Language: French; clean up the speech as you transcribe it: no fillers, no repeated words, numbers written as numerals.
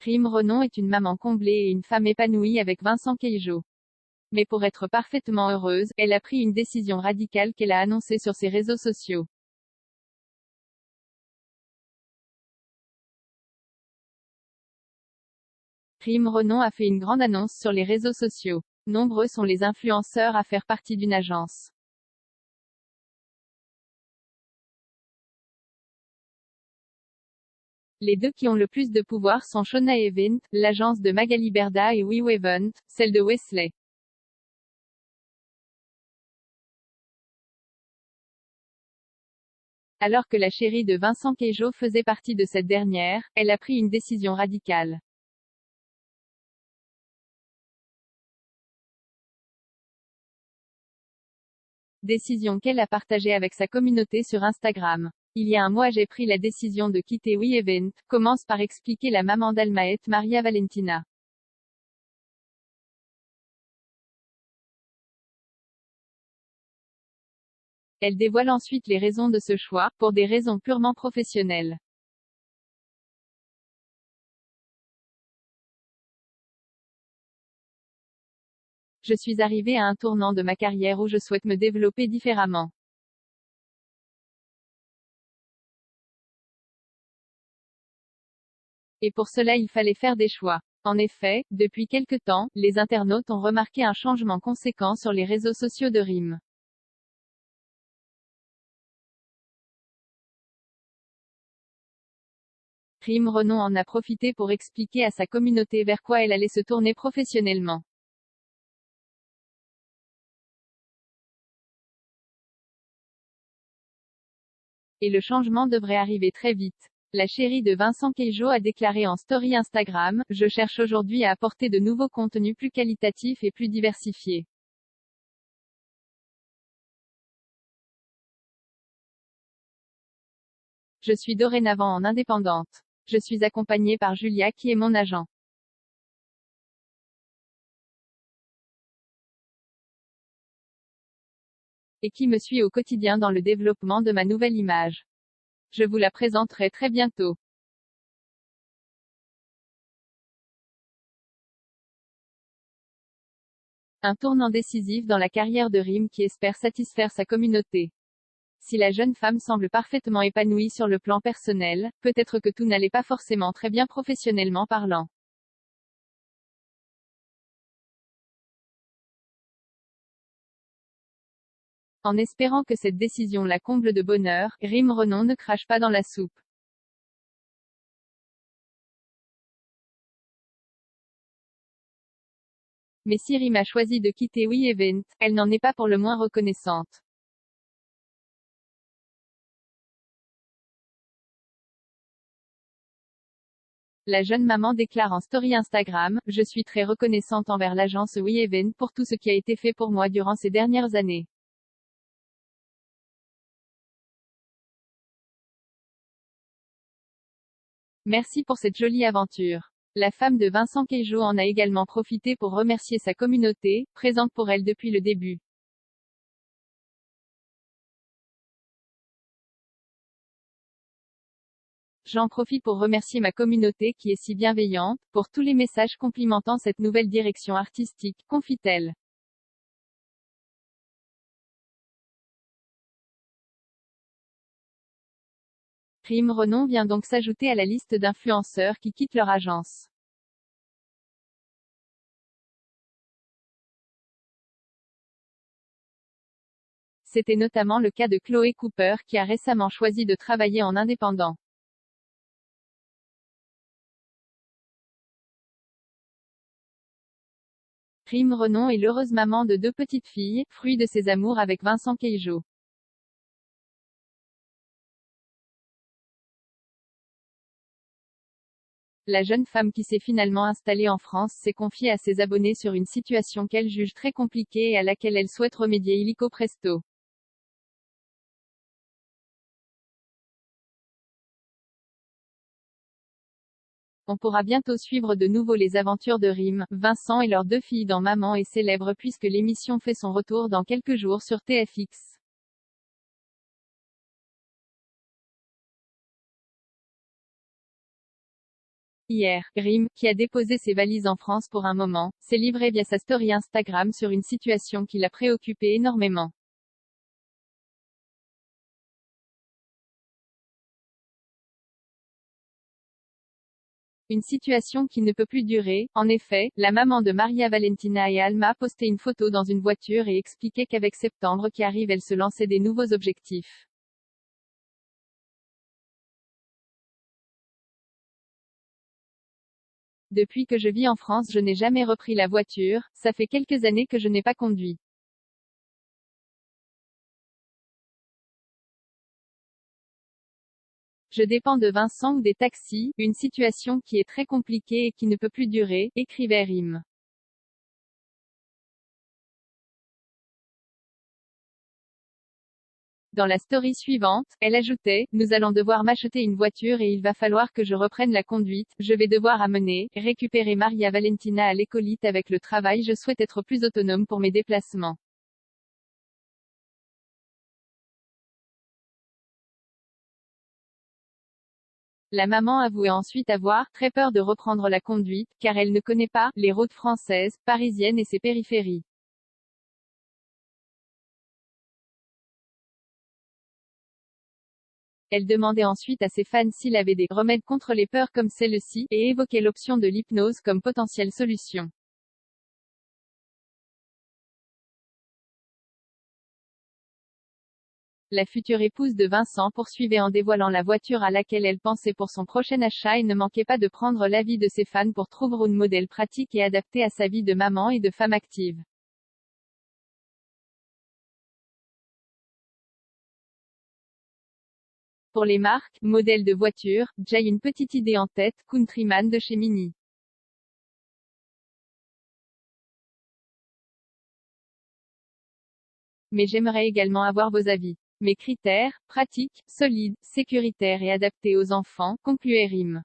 Rim Renon est une maman comblée et une femme épanouie avec Vincent Cailliot. Mais pour être parfaitement heureuse, elle a pris une décision radicale qu'elle a annoncée sur ses réseaux sociaux. Rim Renon a fait une grande annonce sur les réseaux sociaux. Nombreux sont les influenceurs à faire partie d'une agence. Les deux qui ont le plus de pouvoir sont Shona Event, l'agence de Magali Berda, et We Event, celle de Wesley. Alors que la chérie de Vincent Cailliot faisait partie de cette dernière, elle a pris une décision radicale. Décision qu'elle a partagée avec sa communauté sur Instagram. Il y a un mois j'ai pris la décision de quitter We Event, commence par expliquer la maman d'Almaët, Maria Valentina. Elle dévoile ensuite les raisons de ce choix, pour des raisons purement professionnelles. Je suis arrivée à un tournant de ma carrière où je souhaite me développer différemment. Et pour cela il fallait faire des choix. En effet, depuis quelque temps, les internautes ont remarqué un changement conséquent sur les réseaux sociaux de Rim. Rim Renon en a profité pour expliquer à sa communauté vers quoi elle allait se tourner professionnellement. Et le changement devrait arriver très vite. La chérie de Vincent Cailliot a déclaré en story Instagram, « Je cherche aujourd'hui à apporter de nouveaux contenus plus qualitatifs et plus diversifiés. Je suis dorénavant en indépendante. Je suis accompagnée par Julia qui est mon agent. Et qui me suit au quotidien dans le développement de ma nouvelle image. Je vous la présenterai très bientôt. » Un tournant décisif dans la carrière de Rim qui espère satisfaire sa communauté. Si la jeune femme semble parfaitement épanouie sur le plan personnel, peut-être que tout n'allait pas forcément très bien professionnellement parlant. En espérant que cette décision la comble de bonheur, Rim Renon ne crache pas dans la soupe. Mais si Rim a choisi de quitter We Event, elle n'en est pas pour le moins reconnaissante. La jeune maman déclare en story Instagram, « Je suis très reconnaissante envers l'agence We Event pour tout ce qui a été fait pour moi durant ces dernières années. Merci pour cette jolie aventure. » La femme de Vincent Cailliot en a également profité pour remercier sa communauté, présente pour elle depuis le début. J'en profite pour remercier ma communauté qui est si bienveillante, pour tous les messages complimentant cette nouvelle direction artistique, confie-t-elle. Rim Renon vient donc s'ajouter à la liste d'influenceurs qui quittent leur agence. C'était notamment le cas de Chloé Cooper qui a récemment choisi de travailler en indépendant. Rim Renon est l'heureuse maman de deux petites filles, fruit de ses amours avec Vincent Cailliot. La jeune femme qui s'est finalement installée en France s'est confiée à ses abonnés sur une situation qu'elle juge très compliquée et à laquelle elle souhaite remédier illico presto. On pourra bientôt suivre de nouveau les aventures de Rim, Vincent et leurs deux filles dans Maman est célèbre puisque l'émission fait son retour dans quelques jours sur TFX. Hier, Rim, qui a déposé ses valises en France pour un moment, s'est livré via sa story Instagram sur une situation qui l'a préoccupé énormément. Une situation qui ne peut plus durer. En effet, la maman de Maria Valentina et Alma a posté une photo dans une voiture et expliqué qu'avec septembre qui arrive, elle se lançait des nouveaux objectifs. Depuis que je vis en France, je n'ai jamais repris la voiture, ça fait quelques années que je n'ai pas conduit. Je dépends de Vincent ou des taxis, une situation qui est très compliquée et qui ne peut plus durer, écrivait Rim. Dans la story suivante, elle ajoutait, nous allons devoir m'acheter une voiture et il va falloir que je reprenne la conduite, je vais devoir amener, récupérer Maria Valentina à l'écolite avec le travail, je souhaite être plus autonome pour mes déplacements. La maman avouait ensuite avoir très peur de reprendre la conduite, car elle ne connaît pas les routes françaises, parisiennes et ses périphéries. Elle demandait ensuite à ses fans s'il avait des remèdes contre les peurs comme celle-ci, et évoquait l'option de l'hypnose comme potentielle solution. La future épouse de Vincent poursuivait en dévoilant la voiture à laquelle elle pensait pour son prochain achat et ne manquait pas de prendre l'avis de ses fans pour trouver un modèle pratique et adapté à sa vie de maman et de femme active. Pour les marques, modèles de voiture, j'ai une petite idée en tête, Countryman de chez Mini. Mais j'aimerais également avoir vos avis. Mes critères, pratiques, solides, sécuritaires et adaptés aux enfants, concluait Rim.